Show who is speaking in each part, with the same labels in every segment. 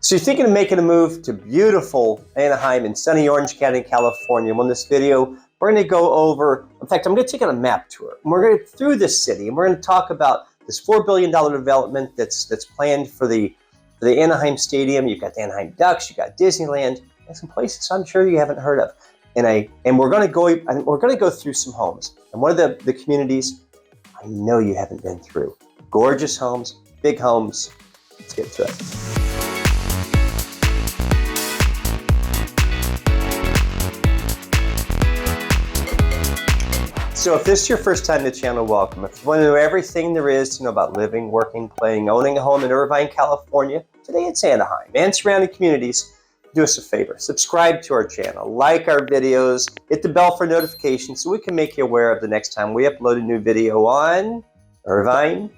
Speaker 1: So you're thinking of making a move to beautiful Anaheim in sunny Orange County, California. And on this video, we're going to go over, in fact, I'm going to take on a map tour. And we're going to go through this city, and we're going to talk about this $4 billion development that's planned for the Anaheim Stadium. You've got the Anaheim Ducks, you've got Disneyland, and some places I'm sure you haven't heard of. And we're going to go through some homes. And one of the communities I know you haven't been through. Gorgeous homes, big homes. Let's get to it. So if this is your first time to the channel, welcome. If you want to know everything there is to know about living, working, playing, owning a home in Irvine, California, today it's Anaheim and surrounding communities, do us a favor. Subscribe to our channel, like our videos, hit the bell for notifications so we can make you aware of the next time we upload a new video on Irvine,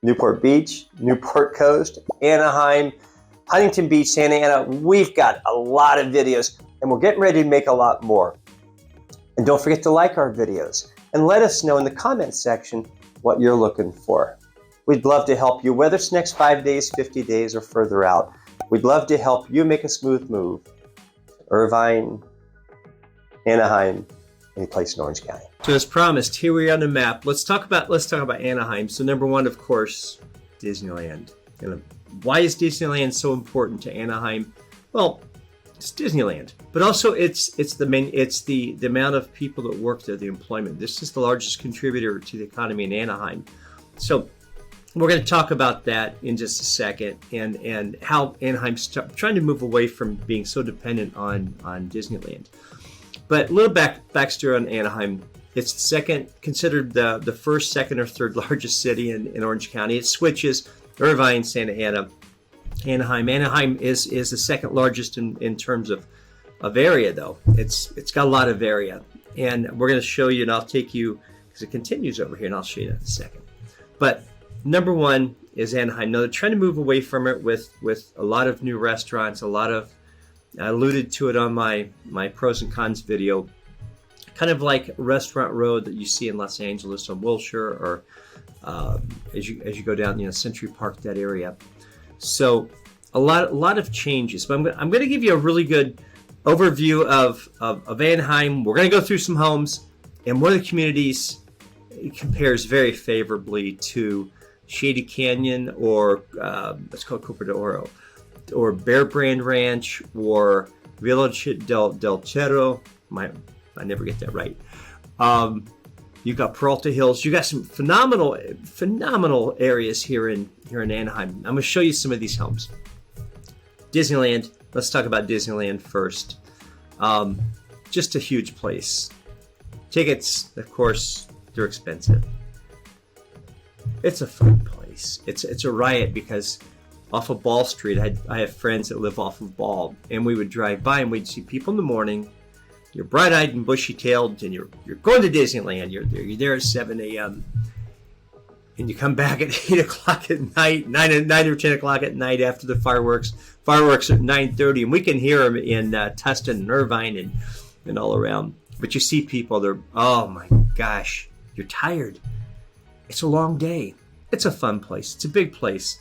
Speaker 1: Newport Beach, Newport Coast, Anaheim, Huntington Beach, Santa Ana. We've got a lot of videos and we're getting ready to make a lot more. And don't forget to like our videos and let us know in the comments section what you're looking for. We'd love to help you, whether it's next 5 days, 50 days, or further out. We'd love to help you make a smooth move. Irvine, Anaheim, any place in Orange County. So as promised, here we are on the map. Let's talk about Anaheim. So number one, of course, Disneyland. Why is Disneyland so important to Anaheim? Well, it's Disneyland, but also it's the amount of people that work there, the employment. This is the largest contributor to the economy in Anaheim. So we're going to talk about that in just a second, and how Anaheim's trying to move away from being so dependent on Disneyland. But a little backstory on Anaheim. It's considered the first, second, or third largest city in Orange County. It switches Irvine, Santa Ana, Anaheim. Anaheim is the second largest in terms of area, though. It's got a lot of area, and we're going to show you, and I'll take you, because it continues over here, and I'll show you that in a second. But number one is Anaheim. Now they're trying to move away from it with a lot of new restaurants, I alluded to it on my pros and cons video, kind of like Restaurant Road that you see in Los Angeles on Wilshire, or as you go down, Century Park, that area. So a lot of changes, but I'm going to give you a really good overview of Anaheim. We're going to go through some homes, and one of the communities compares very favorably to Shady Canyon, or let's call it Copa de Oro, or Bear Brand Ranch, or Village del Cerro. I never get that right. You've got Peralta Hills. You got some phenomenal areas here in Anaheim. I'm going to show you some of these homes. Disneyland. Let's talk about Disneyland first. Just a huge place. Tickets, of course, they're expensive. It's a fun place. It's a riot, because off of Ball Street, I have friends that live off of Ball, and we would drive by and we'd see people in the morning. You're bright-eyed and bushy-tailed, and you're going to Disneyland. You're there at 7 a.m. and you come back at 8 o'clock at night, 9 or 10 o'clock at night after the fireworks. Fireworks at 9:30, and we can hear them in Tustin and Irvine and all around. But you see people, they're, oh my gosh, you're tired. It's a long day. It's a fun place. It's a big place.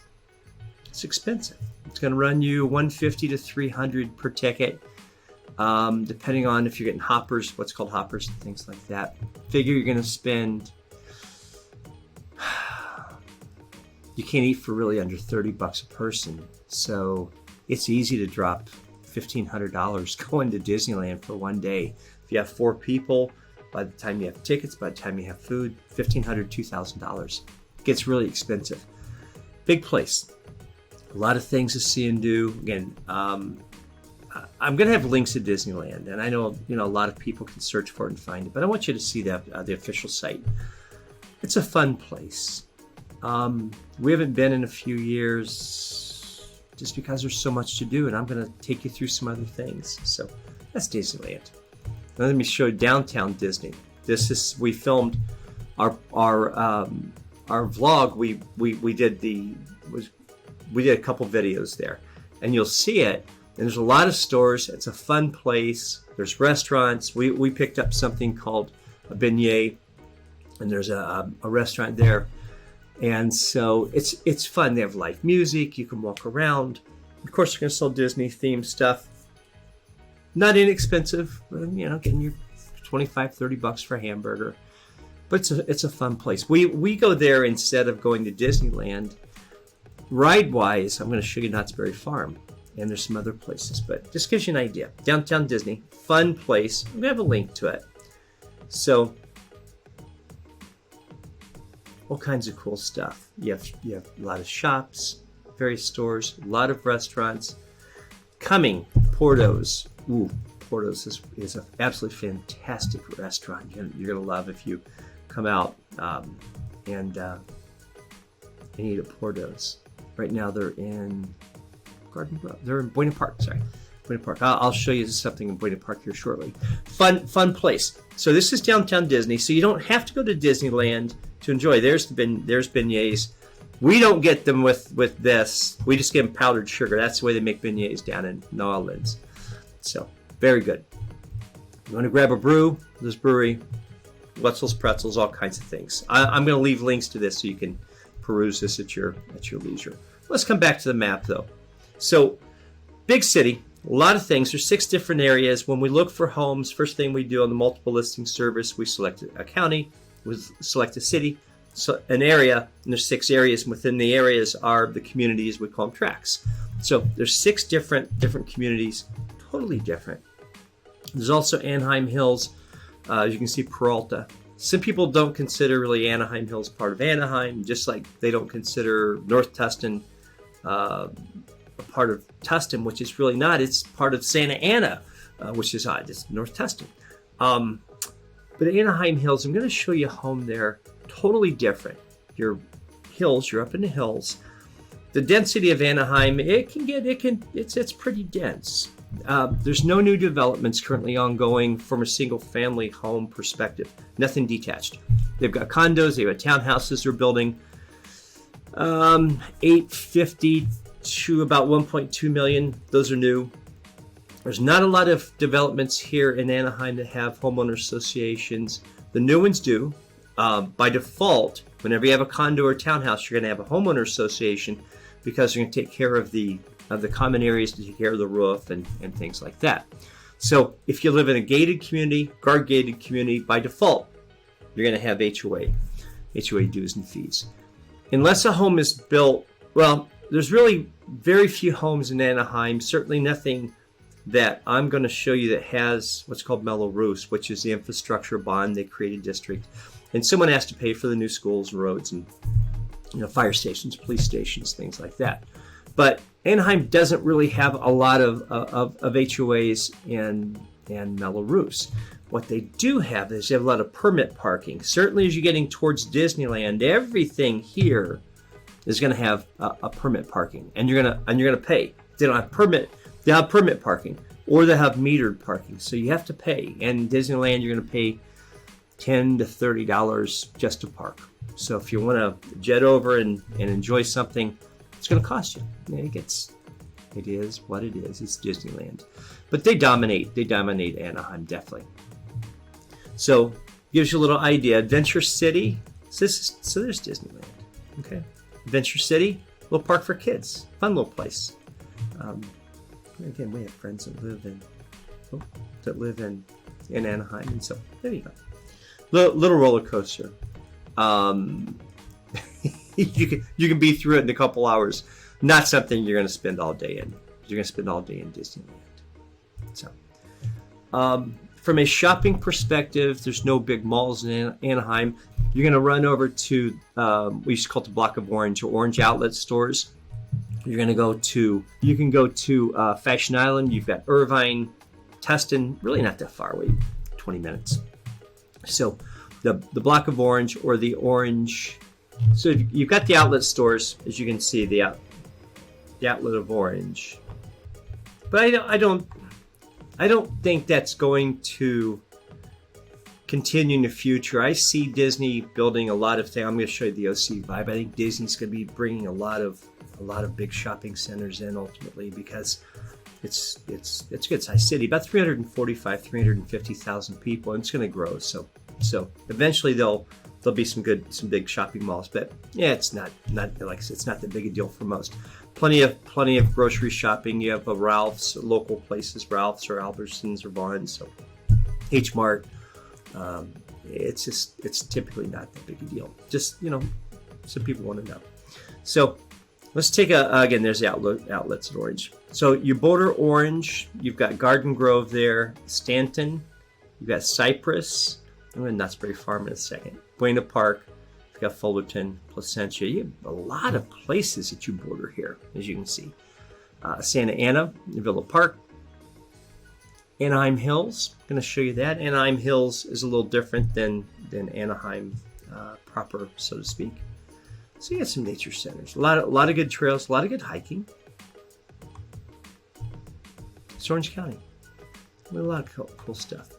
Speaker 1: It's expensive. It's going to run you $150 to $300 per ticket. Depending on if you're getting hoppers, what's called hoppers and things like that. Figure you're going to spend, you can't eat for really under $30 a person. So it's easy to drop $1,500 going to Disneyland for one day. If you have 4 people, by the time you have tickets, by the time you have food, $1,500, $2,000. It gets really expensive. Big place. A lot of things to see and do. Again, I'm going to have links to Disneyland, and I know a lot of people can search for it and find it, but I want you to see the official site. It's a fun place. We haven't been in a few years just because there's so much to do, and I'm going to take you through some other things. So that's Disneyland. Now let me show you Downtown Disney. We filmed our vlog. We did a couple videos there, and you'll see it. And there's a lot of stores. It's a fun place. There's restaurants. We picked up something called a beignet, and there's a restaurant there. And so it's fun. They have live music. You can walk around. Of course, they're going to sell Disney themed stuff. Not inexpensive, you know, getting your $25-30 for a hamburger. But it's a fun place. We go there instead of going to Disneyland. Ride-wise, I'm going to show you Knott's Berry Farm. And there's some other places, but just gives you an idea. Downtown Disney, fun place. We have a link to it. So, all kinds of cool stuff. You have a lot of shops, various stores, a lot of restaurants. Coming, Porto's. Ooh, Porto's is an absolutely fantastic restaurant. You're going to love if you come out and eat at Porto's. Right now they're in they're in Buena Park. Buena Park. I'll show you something in Buena Park here shortly. Fun place. So this is Downtown Disney. So you don't have to go to Disneyland to enjoy. There's beignets. We don't get them with this. We just get them powdered sugar. That's the way they make beignets down in New Orleans. So very good. You want to grab a brew? This brewery, Wetzel's Pretzels, all kinds of things. I'm going to leave links to this so you can peruse this at your leisure. Let's come back to the map though. So big city, a lot of things. There's 6 different areas. When we look for homes, first thing we do on the multiple listing service, we select a county, we select a city, so an area, and there's 6 areas. And within the areas are the communities, we call them tracts. So there's 6 different communities, totally different. There's also Anaheim Hills. As you can see, Peralta. Some people don't consider really Anaheim Hills part of Anaheim, just like they don't consider North Tustin a part of Tustin, which is really not. It's part of Santa Ana, which is odd. It's North Tustin. But Anaheim Hills, I'm going to show you a home there, totally different. Your hills, you're up in the hills. The density of Anaheim, it's pretty dense. There's no new developments currently ongoing from a single family home perspective. Nothing detached. They've got condos, they've got townhouses they're building. 850 to about 1.2 million. Those are new. There's not a lot of developments here in Anaheim that have homeowner associations. The new ones do. By default, whenever you have a condo or townhouse, you're going to have a homeowner association because you're going to take care of the common areas, to take care of the roof and things like that. So if you live in a gated community, guard gated community, by default, you're going to have HOA dues and fees. Unless a home is built, well, there's really very few homes in Anaheim, certainly nothing that I'm going to show you that has what's called mellow roofs, which is the infrastructure bond they created district. And someone has to pay for the new schools and roads and fire stations, police stations, things like that. But Anaheim doesn't really have a lot of HOAs and mellow roofs. What they do have is they have a lot of permit parking. Certainly as you're getting towards Disneyland, everything here is going to have a permit parking, and you're gonna pay. They don't have permit. They have permit parking, or they have metered parking, so you have to pay. And in Disneyland, you're going to pay $10 to $30 just to park. So if you want to jet over and enjoy something, it's going to cost you. It is what it is. It's Disneyland, but they dominate. They dominate Anaheim, definitely. So gives you a little idea. Adventure City. So there's Disneyland. Okay. Adventure City, little park for kids. Fun little place. Again, we have friends that live in Anaheim, and so there you go. Little roller coaster. You can be through it in a couple hours. Not something you're going to spend all day in. You're going to spend all day in Disneyland. So, from a shopping perspective, there's no big malls in Anaheim. You're going to run over to we used to call it the Block of Orange, or Orange outlet stores. You can go to Fashion Island. You've got Irvine, Tustin, really not that far away, 20 minutes. So the Block of Orange, or the Orange. So you've got the outlet stores, as you can see, the outlet of Orange. But I don't think that's going to continue in the future. I see Disney building a lot of things. I'm going to show you the OC vibe. I think Disney's going to be bringing a lot of big shopping centers in ultimately, because it's a good sized city, about 350,000 people, and it's going to grow. So eventually there'll be some big shopping malls, but yeah, it's not like I said, it's not that big a deal for most. Plenty of grocery shopping. You have a Ralph's, local places, Ralph's or Albertsons or Vaughn's. So H Mart. It's typically not that big a deal. Just, some people want to know. So let's take again, there's the outlets at Orange. So you border Orange, you've got Garden Grove there, Stanton, you've got Cypress, I'm going to Nutsbury Farm in a second, Buena Park, you've got Fullerton, Placentia. You have a lot of places that you border here, as you can see. Santa Ana, Villa Park, Anaheim Hills, I'm going to show you that. Anaheim Hills is a little different than Anaheim proper, so to speak. So you got some nature centers, a lot of good trails, a lot of good hiking. It's Orange County, a lot of cool stuff.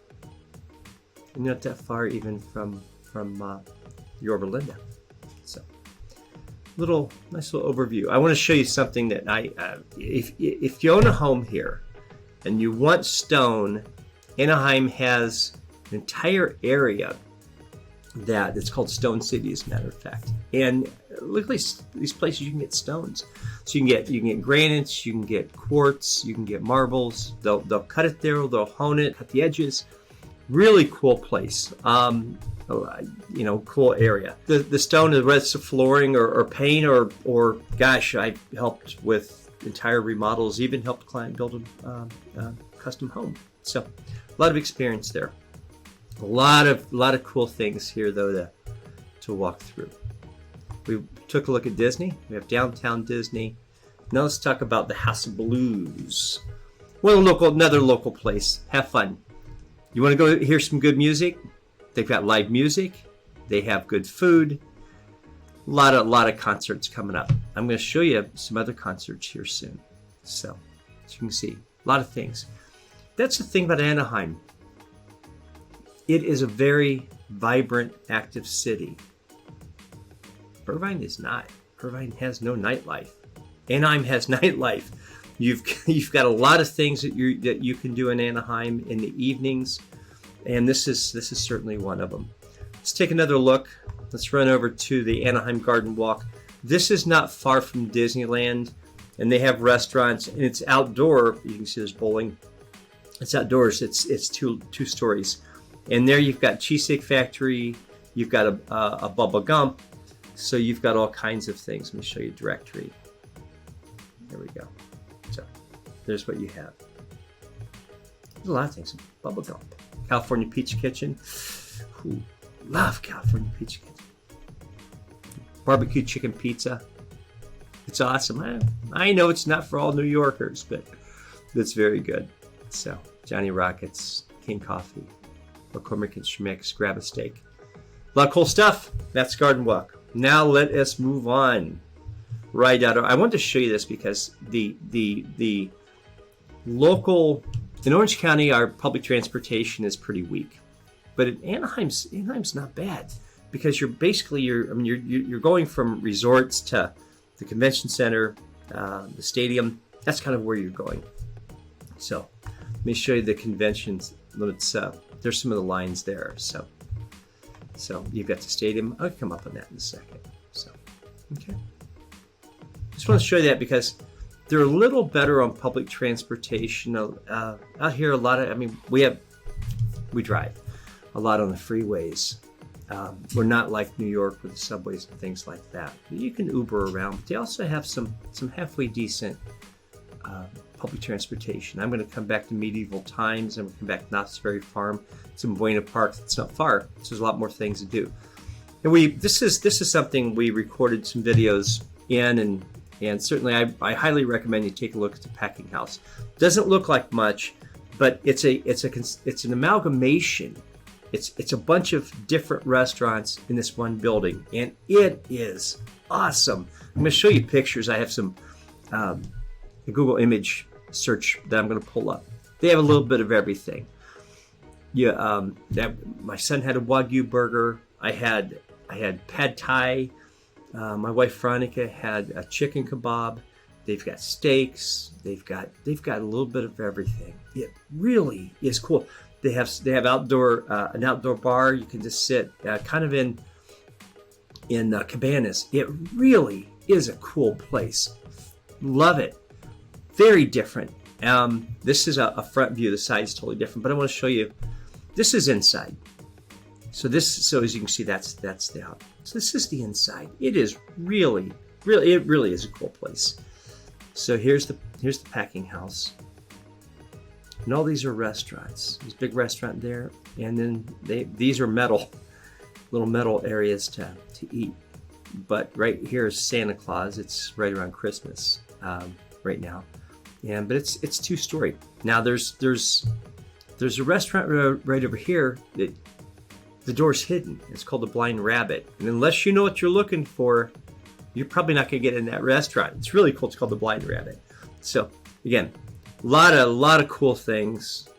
Speaker 1: And not that far even from Yorba Linda. So nice little overview. I want to show you something that if you own a home here and you want stone, Anaheim has an entire area that's called Stone City, as a matter of fact. And look at these places you can get stones. So you can get granites, you can get quartz, you can get marbles. They'll cut it there, they'll hone it, cut the edges. Really cool place. Cool area. The stone, the rest of flooring or paint or gosh, I helped with entire remodels, even helped a client build a custom home. So a lot of experience there. A lot of cool things here though to walk through. We took a look at Disney. We have Downtown Disney. Now let's talk about the House of Blues. Another local place. Have fun. You want to go hear some good music? They've got live music. They have good food. A lot of concerts coming up. I'm going to show you some other concerts here soon. So, as you can see, a lot of things. That's the thing about Anaheim. It is a very vibrant, active city. Irvine is not. Irvine has no nightlife. Anaheim has nightlife. You've got a lot of things that you can do in Anaheim in the evenings, and this is certainly one of them. Let's take another look. Let's run over to the Anaheim Gardenwalk. This is not far from Disneyland, and they have restaurants, and it's outdoor. You can see there's bowling. It's outdoors. It's two stories, and there you've got Cheesecake Factory. You've got a Bubba Gump. So you've got all kinds of things. Let me show you a directory. There we go. So there's what you have. There's a lot of things. Bubba Gump. California Pizza Kitchen. Ooh, love California Pizza Kitchen. Barbecue chicken pizza. It's awesome. I know it's not for all New Yorkers, but it's very good. So Johnny Rockets, King Coffee, McCormick and Schmick's, grab a steak. A lot of cool stuff. That's Gardenwalk. Now let us move on. Right out. I wanted to show you this because the local in Orange County, our public transportation is pretty weak, but in Anaheim's not bad because you're going from resorts to the convention center, the stadium. That's kind of where you're going. So let me show you the conventions. There's some of the lines there. So you've got the stadium. I'll come up on that in a second. So, okay. Just want to show you that because they're a little better on public transportation. Out here, we drive a lot on the freeways. We're not like New York with the subways and things like that. You can Uber around, but they also have some halfway decent public transportation. I'm going to come back to medieval times. I'm going to come back to Knott's Berry Farm, some Buena Park. It's not far, so there's a lot more things to do. And this is something we recorded some videos in, and certainly I highly recommend you take a look at the packing house. Doesn't look like much, but it's an amalgamation. It's a bunch of different restaurants in this one building, and it is awesome. I'm going to show you pictures. I have some a Google image search that I'm going to pull up. They have a little bit of everything. Yeah, my son had a Wagyu burger. I had pad thai. My wife Veronica had a chicken kebab. They've got steaks. They've got a little bit of everything. It really is cool. They have an outdoor bar. You can just sit kind of in cabanas. It really is a cool place. Love it. Very different. This is a front view. The side is totally different, but I want to show you. This is inside. So as you can see, that's the out. So this is the inside. It is really is a cool place. So here's the packing house, and all these are restaurants. There's a big restaurant there, and then these are little metal areas to eat. But right here is Santa Claus. It's right around Christmas right now, but it's 2-story. Now there's a restaurant right over here that the door's hidden. It's called the Blind Rabbit, and unless you know what you're looking for, you're probably not going to get in that restaurant. It's really cool. It's called the Blind Rabbit. So again, a lot of cool things,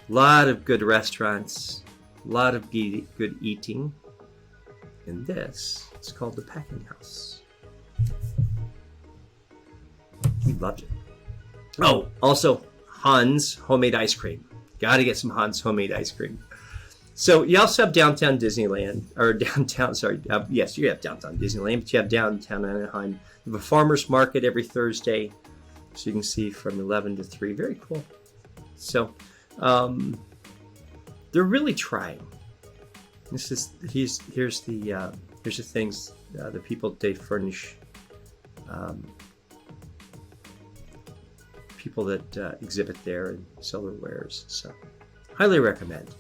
Speaker 1: a lot of good restaurants, a lot of good eating, and this is called the Packing House. He loved it. Oh, also Hans homemade ice cream. Got to get some Hans homemade ice cream. So you also have downtown Disneyland, or downtown, sorry, yes, you have downtown Disneyland, but you have downtown Anaheim. You have a farmer's market every Thursday, so you can see from 11 to 3. Very cool. So they're really trying. Here's the things, the people they furnish, people that exhibit there and sell their wares. So highly recommend.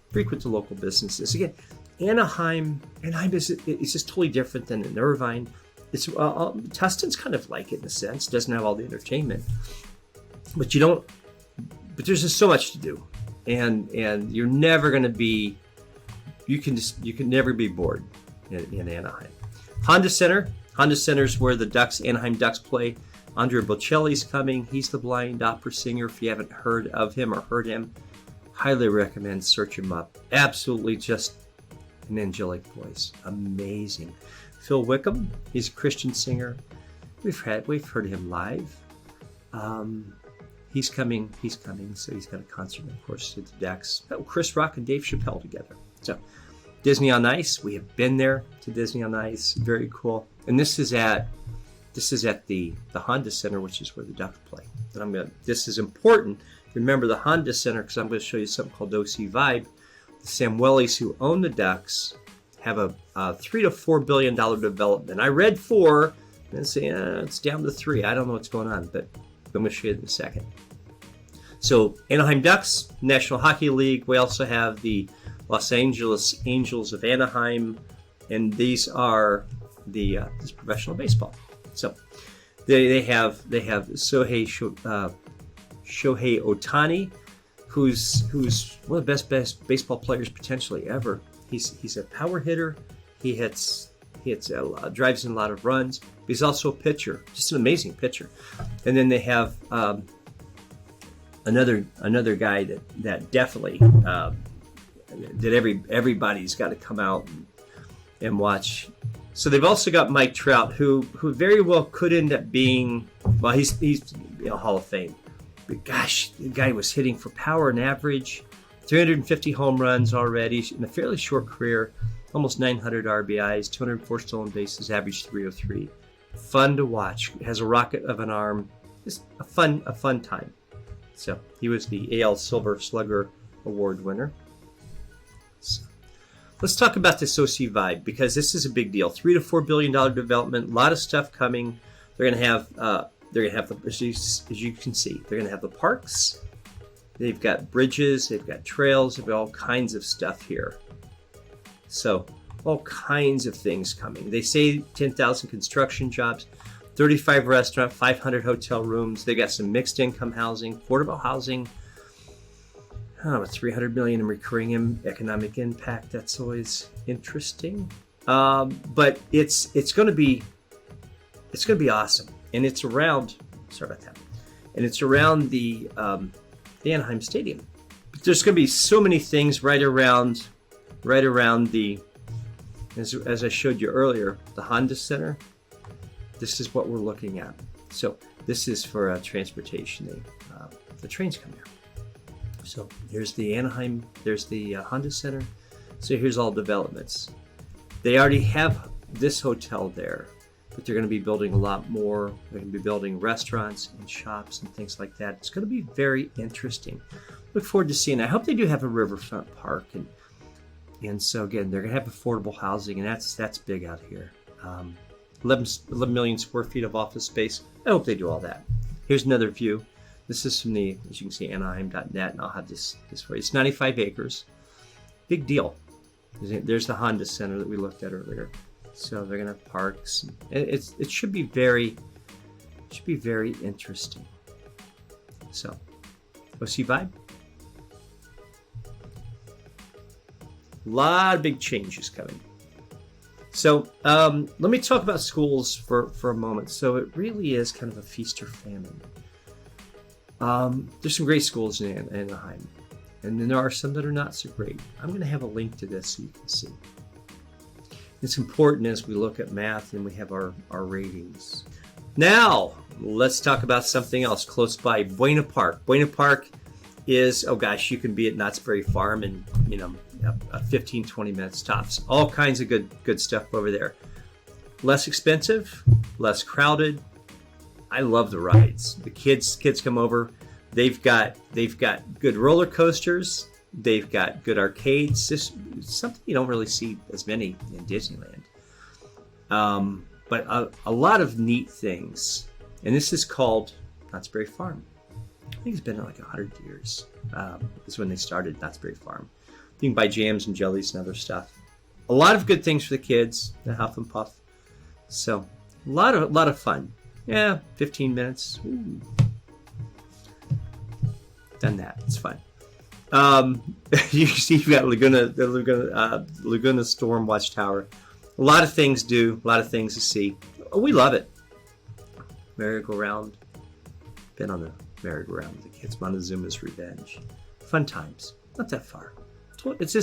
Speaker 1: Frequent to local businesses. Again, Anaheim is just totally different than in Irvine. It's Tustin's kind of like it in a sense. Doesn't have all the entertainment, but there's just so much to do, and you're never going to be. You can never be bored in Anaheim. Honda Center. Honda Center is where the Anaheim Ducks play. Andrea Bocelli's coming. He's the blind opera singer. If you haven't heard of him or heard him, highly recommend search him up. Absolutely just an angelic voice. Amazing. Phil Wickham, he's a Christian singer. We've heard him live. He's coming. So he's got a concert, of course, at the Ducks. Oh, Chris Rock and Dave Chappelle together. So Disney on Ice. We have been there to Disney on Ice. Very cool. And this is at the Honda Center, which is where the Ducks play. And this is important. Remember the Honda Center, because I'm going to show you something called OC Vibe. The Samuelis, who own the Ducks, have a $3 to $4 billion development. I read 4, and say it's down to 3. I don't know what's going on, but I'm going to show you in a second. So Anaheim Ducks, National Hockey League. We also have the Los Angeles Angels of Anaheim, and these are this professional baseball. So they have Shohei Ohtani, who's one of the best baseball players potentially ever. He's a power hitter. He drives in a lot of runs. But he's also a pitcher, just an amazing pitcher. And then they have another guy that definitely that everybody's got to come out and watch. So they've also got Mike Trout, who very well could end up being, well, he's Hall of Fame. But gosh, the guy was hitting for power and average, 350 home runs already in a fairly short career, almost 900 RBIs, 204 stolen bases, average 303. Fun to watch. Has a rocket of an arm. Just a fun time. So he was the AL Silver Slugger Award winner. So let's talk about this OC Vibe, because this is a big deal. $3 to $4 billion development. A lot of stuff coming. They're going to have as you can see, they're going to have the parks. They've got bridges. They've got trails. They've got all kinds of stuff here. So all kinds of things coming. They say 10,000 construction jobs, 35 restaurants, 500 hotel rooms. They got some mixed income housing, affordable housing. I don't know, $300 million in recurring economic impact. That's always interesting. But it's going to be awesome, and it's around. Sorry about that. And it's around the Anaheim Stadium. But there's going to be so many things right around the. As I showed you earlier, the Honda Center. This is what we're looking at. So this is for transportation. The trains come here. So here's the Anaheim, there's the Honda Center. So here's all developments. They already have this hotel there. but they're going to be building a lot more. They're going to be building restaurants and shops and things like that. It's going to be very interesting. Look forward to seeing it. I hope they do have a riverfront park, and so again, they're going to have affordable housing, and that's big out here. 11 million square feet of office space. I hope they do all that. Here's another view. This is from the, as you can see, Anaheim.net, and I'll have this for you. It's 95 acres. Big deal. There's the Honda Center that we looked at earlier. So they're gonna have parks. It should be very interesting. So, OC vibe. A lot of big changes coming. So let me talk about schools for a moment. So it really is kind of a feast or famine. There's some great schools in Anaheim, and then there are some that are not so great. I'm going to have a link to this so you can see. It's important as we look at math and we have our ratings. Now, let's talk about something else close by, Buena Park. Buena Park is, oh gosh, you can be at Knott's Berry Farm in, 15, 20 minutes tops. All kinds of good stuff over there. Less expensive, less crowded. I love the rides. The kids come over. They've got good roller coasters. They've got good arcades. This is something you don't really see as many in Disneyland. But a lot of neat things. And this is called Knott's Berry Farm. I think it's been like 100 years. Is when they started Knott's Berry Farm. You can buy jams and jellies and other stuff. A lot of good things for the kids. The Huff and Puff. So a lot of fun. Yeah, 15 minutes. Ooh. Done that. It's fun. You see, you've got Laguna Storm Watchtower. A lot of things to see. Oh, we love it. Merry-go-round. Been on the merry-go-round with the kids. Montezuma's Revenge. Fun times. Not that far. It's a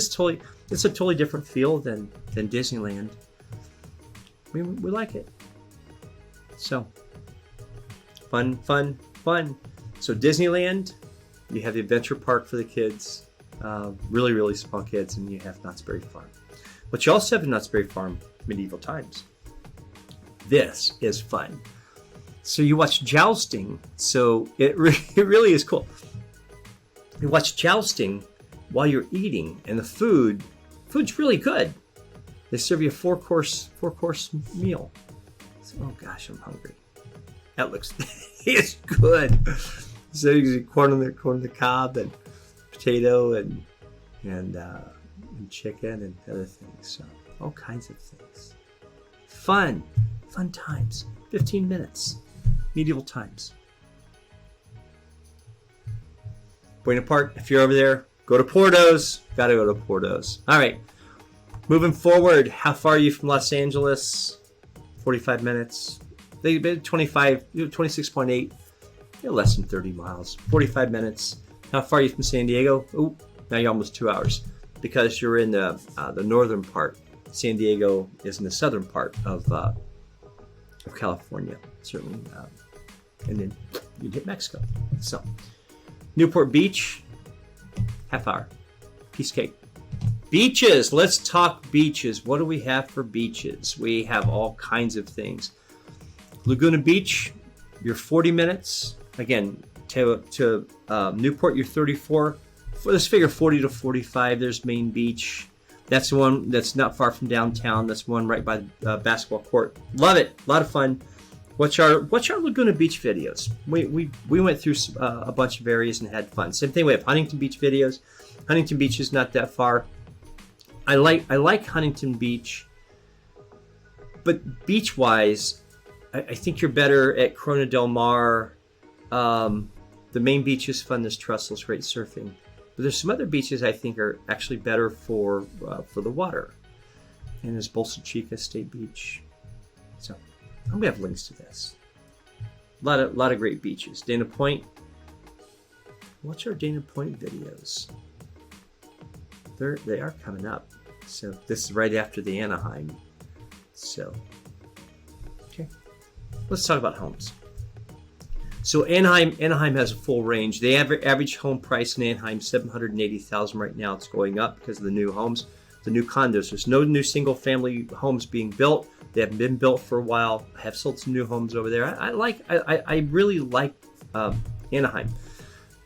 Speaker 1: totally different feel than Disneyland. We like it. So fun. So Disneyland, you have the adventure park for the kids, really small kids, and you have Knott's Berry Farm. But you also have in Knott's Berry Farm medieval times. This is fun. So you watch jousting. So it really is cool. You watch jousting while you're eating, and the food's really good. They serve you a four course meal. So, oh gosh, I'm hungry. That looks it's good. So you get corn on the cob and potato and chicken and other things. So all kinds of things. Fun times. 15 minutes. Medieval times. Buena Park, if you're over there, go to Porto's. Gotta go to Porto's. All right. Moving forward, how far are you from Los Angeles? 45 minutes. They've been 26.8. You're less than 30 miles. 45 minutes. How far are you from San Diego? Oh, now you're almost 2 hours because you're in the northern part. San Diego is in the southern part of California, certainly. And then you'd hit Mexico. So, Newport Beach, half hour. Piece of cake. Beaches. Let's talk beaches. What do we have for beaches? We have all kinds of things. Laguna Beach, you're 40 minutes. Again, to Newport, you're 34. Let's figure 40 to 45. There's Main Beach. That's the one that's not far from downtown. That's one right by the basketball court. Love it. A lot of fun. Watch our Laguna Beach videos. We went through a bunch of areas and had fun. Same thing. We have Huntington Beach videos. Huntington Beach is not that far. I like Huntington Beach, but beach-wise, I think you're better at Corona del Mar. The Main Beach is fun. There's Trussell's, great surfing. But there's some other beaches I think are actually better for the water. And there's Bolsa Chica State Beach. So I'm gonna have links to this. A lot of great beaches. Dana Point. Watch our Dana Point videos. They are coming up. So this is right after the Anaheim. So okay, let's talk about homes. So Anaheim has a full range. The average home price in Anaheim $780,000 right now. It's going up because of the new homes. the new condos. There's no new single family homes being built. They haven't been built for a while. I have sold some new homes over there. I really like Anaheim.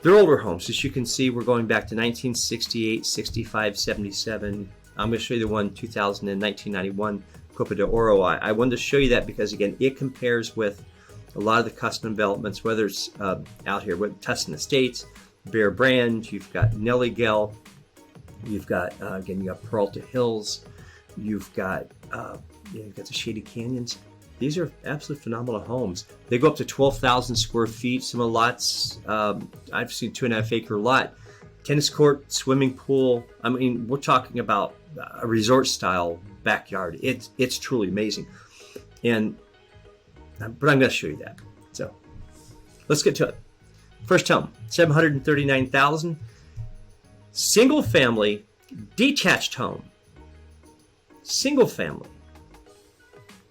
Speaker 1: They're older homes. As you can see, we're going back to 1968, 65, 77. I'm going to show you the one 2000 and 1991 Copa de Oro. I wanted to show you that because, again, it compares with a lot of the custom developments, whether it's out here with Tustin Estates, Bear Brand, you've got Nelligell, you've got, again, you got Peralta Hills, you've got the Shady Canyons. These are absolutely phenomenal homes. They go up to 12,000 square feet. Some of the lots, I've seen 2.5 acre lot, tennis court, swimming pool. I mean, we're talking about a resort style backyard. It's truly amazing. But I'm going to show you that. So let's get to it. First home, $739,000. Single family, detached home. Single family.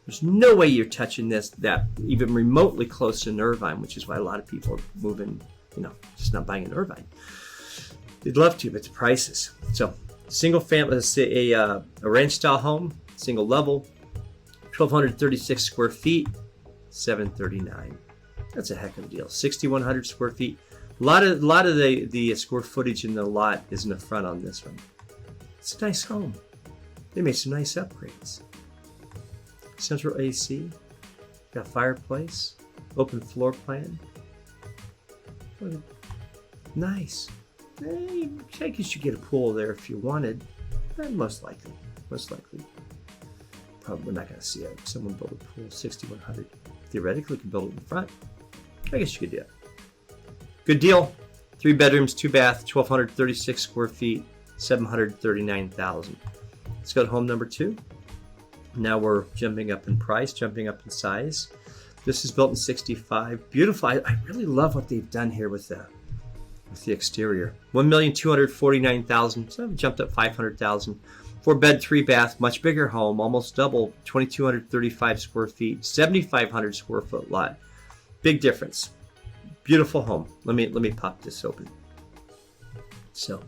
Speaker 1: There's no way you're touching that even remotely close to Irvine, which is why a lot of people are moving, just not buying in Irvine. They'd love to, but the prices. So single family, let's say a ranch style home, single level, 1,236 square feet, $739. That's a heck of a deal. 6,100 square feet. A lot of the square footage in the lot is in the front on this one. It's a nice home. They made some nice upgrades. Central AC, got fireplace, open floor plan. Nice. I guess you get a pool there if you wanted. Most likely. Probably we're not going to see someone build a pool 6,100. Theoretically, you can build it in the front. I guess you could do it. Good deal. 3 bedrooms, 2 bath, 1,236 square feet, $739,000. Let's go to home number 2. Now we're jumping up in price, jumping up in size. This is built in 65. Beautiful. I really love what they've done here with the exterior. $1,249,000. So I've jumped up $500,000. 4 bed, 3 bath, much bigger home, almost double, 2,235 square feet, 7,500 square foot lot. Big difference. Beautiful home. Let me pop this open. So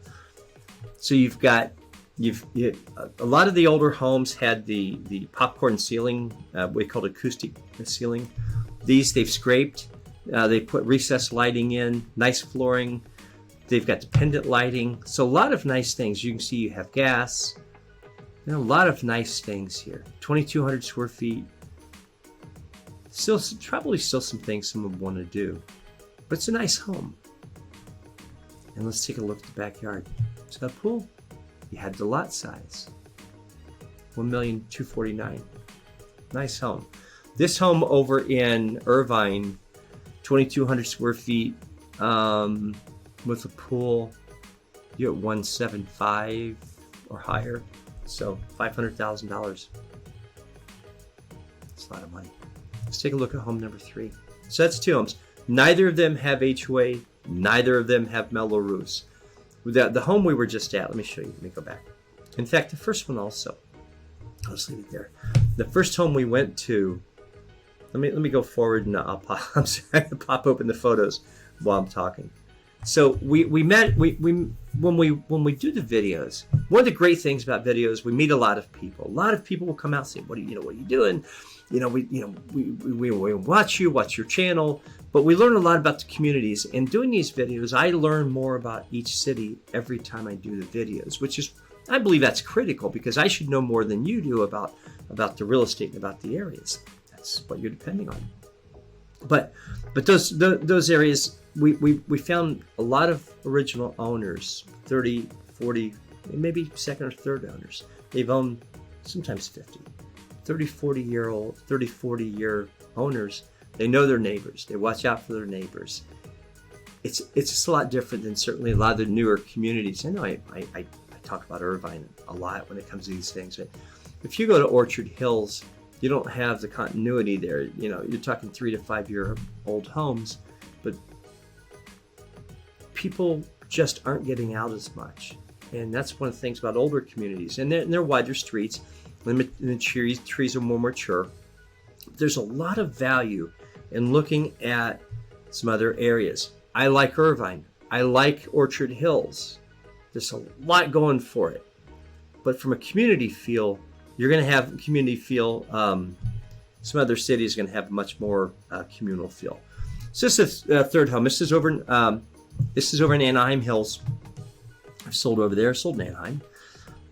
Speaker 1: a lot of the older homes had the popcorn ceiling, we called acoustic ceiling. These they've scraped. They put recessed lighting in, nice flooring. They've got dependent lighting. So a lot of nice things. You can see you have gas. A lot of nice things here. 2,200 square feet. Probably still some things someone would want to do. But it's a nice home. And let's take a look at the backyard. It's got a pool. You had the lot size. $1,249,000. Nice home. This home over in Irvine, 2,200 square feet, with a pool, you're at $175,000 or higher. So $500,000. That's a lot of money. Let's take a look at home number 3. So that's 2 homes. Neither of them have HOA. Neither of them have mellow roofs. The home we were just at, let me show you. Let me go back. In fact, the first one also. I'll just leave it there. The first home we went to, let me go forward and I'll pop open the photos while I'm talking. So we met when we do the videos. One of the great things about videos, we meet a lot of people. A lot of people will come out and say, what are you doing? We watch your channel, but we learn a lot about the communities. And doing these videos, I learn more about each city every time I do the videos, which is, I believe that's critical because I should know more than you do about the real estate and about the areas. That's what you're depending on. But those areas, we found a lot of original owners, 30, 40, maybe second or third owners. They've owned sometimes 50, 30, 40 year owners. They know their neighbors. They watch out for their neighbors. It's just a lot different than certainly a lot of the newer communities. I know I talk about Irvine a lot when it comes to these things. But if you go to Orchard Hills, you don't have the continuity there. You're talking 3 to 5 year old homes, but people just aren't getting out as much. And that's one of the things about older communities. And they're wider streets, and the trees are more mature. There's a lot of value in looking at some other areas. I like Irvine. I like Orchard Hills. There's a lot going for it. But from a community feel, you're going to have community feel. Some other cities are going to have much more communal feel. So this is the third home. This is over in Anaheim Hills. I've sold over there. Sold in Anaheim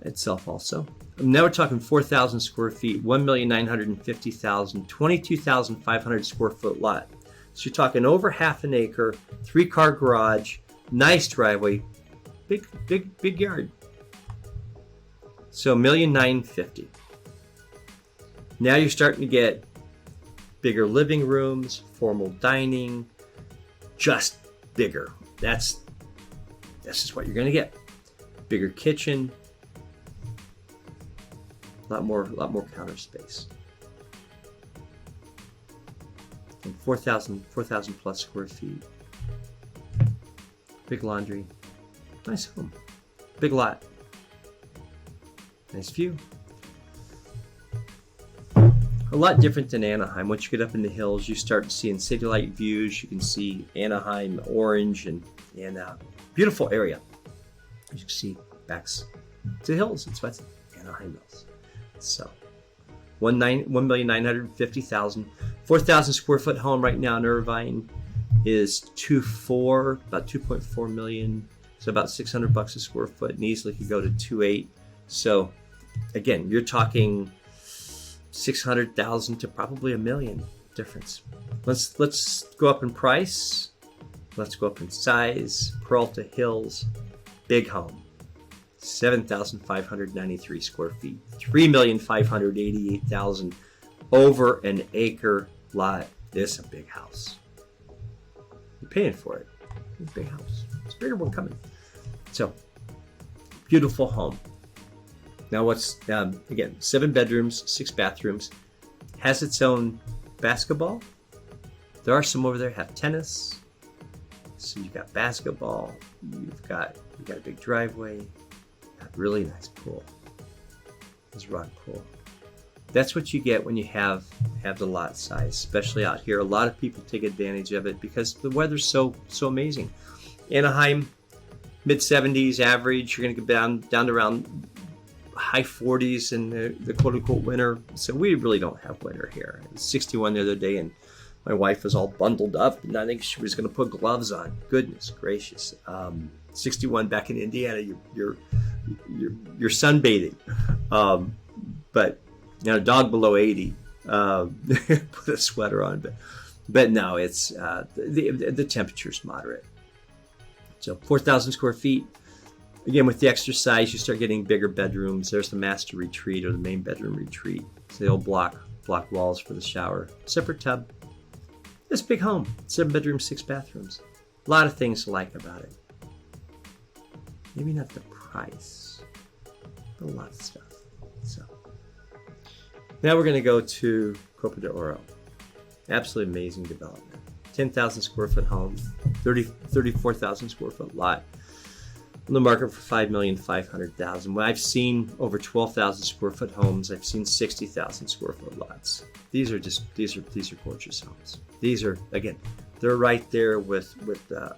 Speaker 1: itself also. Now we're talking 4,000 square feet, 1,950,000, 22,500 square foot lot. So you're talking over half an acre, 3-car garage, nice driveway, big yard. So 1,950,000. Now you're starting to get bigger living rooms, formal dining, just bigger. That's just what you're going to get. Bigger kitchen, a lot more counter space. And 4,000 plus square feet. Big laundry, nice home, big lot, nice view. A lot different than Anaheim. Once you get up in the hills, you start seeing city-like views. You can see Anaheim orange and beautiful area. As you can see, back to the hills. It's what's Anaheim Hills. So, 1,950,000, 4,000 square foot home right now in Irvine is about 2.4 million. So about $600 a square foot, and easily could go to 2.8. So, again, you're talking 600,000 to probably $1 million difference. Let's go up in price. Let's go up in size. Peralta Hills, big home, 7,593 square feet, 3,588,000, over an acre lot. This is a big house. You're paying for it. It's a big house. It's a bigger one coming. So, beautiful home. Now what's, again, 7 bedrooms, 6 bathrooms, has its own basketball. There are some over there have tennis. So you've got basketball, you've got a big driveway, a really nice pool. It's rock pool. That's what you get when you have the lot size, especially out here. A lot of people take advantage of it because the weather's so amazing. Anaheim, mid-70s average. You're going to go down to around high 40s in the quote-unquote winter. So we really don't have winter here. It was 61 the other day, and my wife was all bundled up, and I think she was going to put gloves on. Goodness gracious. 61 back in Indiana, you're sunbathing. But you know, dog below 80, put a sweater on. But no, it's the temperature's moderate. So 4,000 square feet. Again, with the extra size, you start getting bigger bedrooms. There's the master retreat or the main bedroom retreat. So the old block walls for the shower. Separate tub. This big home, 7 bedrooms, 6 bathrooms. A lot of things to like about it. Maybe not the price, but a lot of stuff. So now we're going to go to Copa de Oro. Absolutely amazing development. 10,000 square foot home, 34,000 square foot lot. On the market for $5,500,000. When I've seen over 12,000 square foot homes, I've seen 60,000 square foot lots. These are gorgeous homes. These are, again, they're right there with the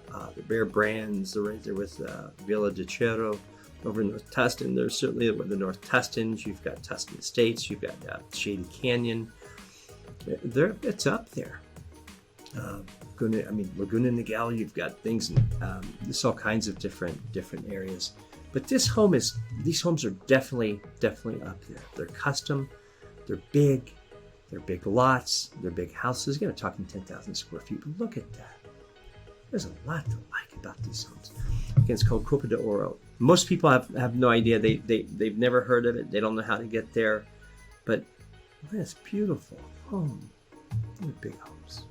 Speaker 1: Bear Brands. They're right there with Villa de Cerro over in North Tustin. There's certainly with the North Tustins. You've got Tustin Estates. You've got Shady Canyon. It's up there. Laguna Niguel, you've got things in there's all kinds of different areas. But these homes are definitely up there. They're custom, they're big lots, they're big houses. Again, I'm talking 10,000 square feet, but look at that. There's a lot to like about these homes. Again, it's called Copa de Oro. Most people have no idea. They've never heard of it. They don't know how to get there. But look at this beautiful home. They're big homes.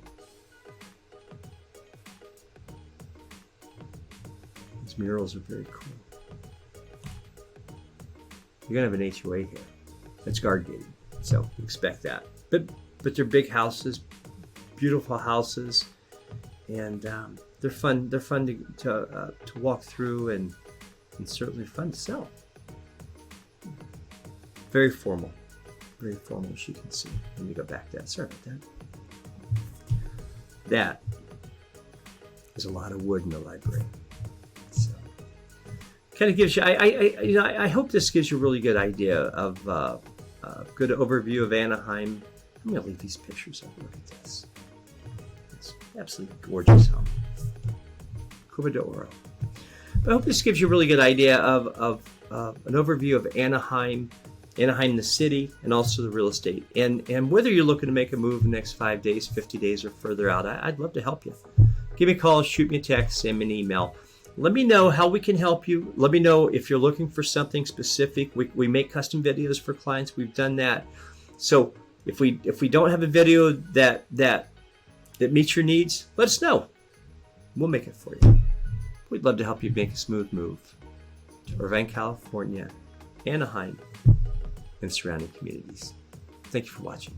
Speaker 1: These murals are very cool. You're gonna have an HOA here. It's guard gated, so expect that. But they're big houses, beautiful houses, and they're fun. They're fun to walk through, and certainly fun to sell. Very formal, as you can see. Let me go back to that. Sorry about that. That is a lot of wood in the library. kind of gives you, I hope this gives you a really good idea of a good overview of Anaheim. I'm going to leave these pictures up. Look at this. It's absolutely gorgeous home. Cuba de Oro. But I hope this gives you a really good idea of an overview of Anaheim the city, and also the real estate. And whether you're looking to make a move in the next 5 days, 50 days, or further out, I'd love to help you. Give me a call, shoot me a text, send me an email. Let me know how we can help you. Let me know if you're looking for something specific. We make custom videos for clients. We've done that. So if we don't have a video that meets your needs, let us know. We'll make it for you. We'd love to help you make a smooth move to Irvine, California, Anaheim, and surrounding communities. Thank you for watching.